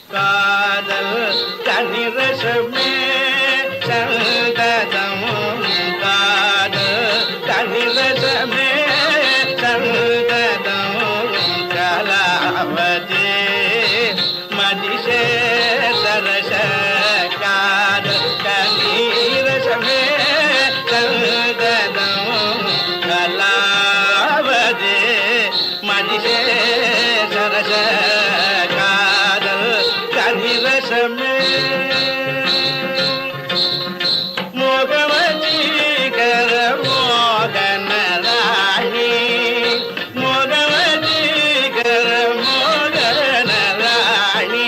காதல் கனிரசமே சந்ததம் காதல் கனிரசமே சந்ததம் கலாவதே மதிசே சரச காதல் கனிரசமே சந்ததம் கலாவதே மதிசே சரச கனிரசமே மோகவதீகர மோகன ராணி மோகவதீகர மோகன ராணி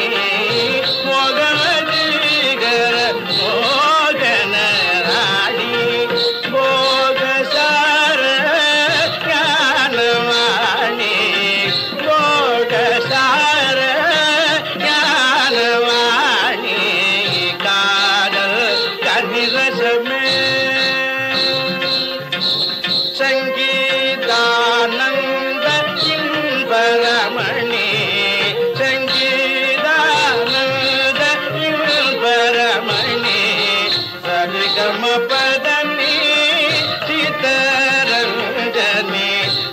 மோகவதீகர மோகன ராணி போகசார ஞானவாணி போகசார சங்கீதானந்த இன்பரமணி சங்கீதானந்த இன்பரமணி சரிகம பதனி சிதரஞ்சனி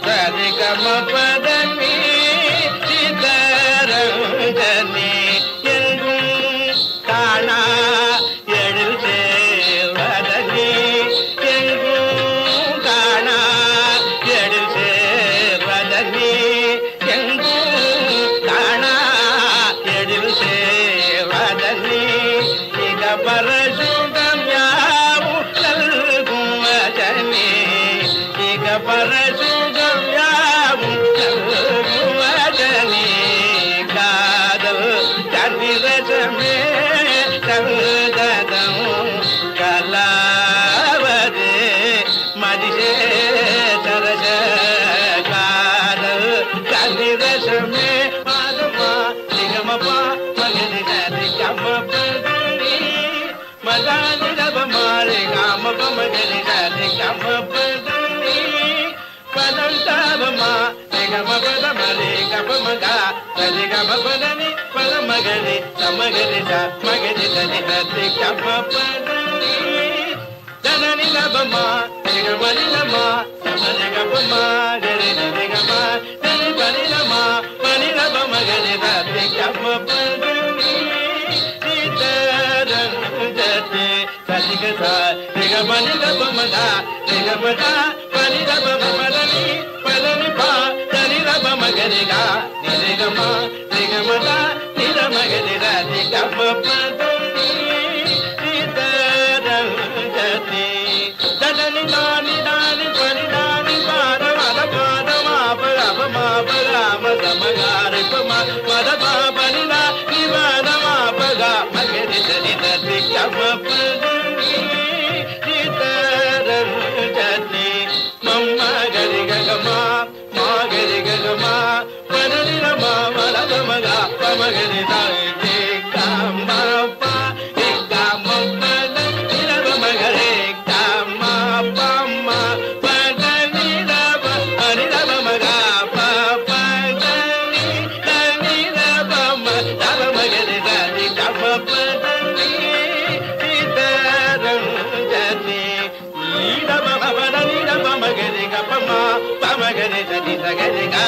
சரிகம பதனி சிதரஞ்சனி எங்கும் காணா எழில் சேவதனி பரசுகம் யாவும் நல்கும் வஜனி இக பரசுகம் யாவும் நல்கும் வஜனி காதல் கனிரசமே சந்ததம் கலாவதே மதிசே சரச காதல் கனிரசமே மாதமா நிகமபா மகனி நதி கமப மதானி ரபமாலே காம பமகனி நதி கமபதனி பதந்தாபமா நிகம பதமலே கபமகா நதி கமபதனி பதமகனி சமகனி ச மகனி நதி நதி கமபதனி தனனி ரபமா நிகமனி நமா சமனி கபமா கனி நதி கமா நதி பனி நமா பனி ரபமகனி நதி கமபதனி நிகமனி ரபமதா நிகமதா பனி ரபமதனி பதனி பா தனி ரபமகனிகா நிகமா நிகமதா நிரமகனி ரதி கமபதனி சிதரஞ்சனி தனனி நானி நானி பனி நானி பாரமத பாதமாபரபமாபராம சமகாரி பமா மதபா பனி நானி பாதமாபகா மகனி தனி ரதி கமபதனி மாகரி ககமா பனி ரமா மலதமகா பமகரி தாயே காமா பா காமா பனி ரபமகரே காமா பம்மா பனி ரப பனி ரபமகா பனி பனி ரபம ரபமகரி தாயே காமா பனி சிதரஞ்சனி நீரப பனி ரபமகரி கபமா பமகரி தனி சகரி கா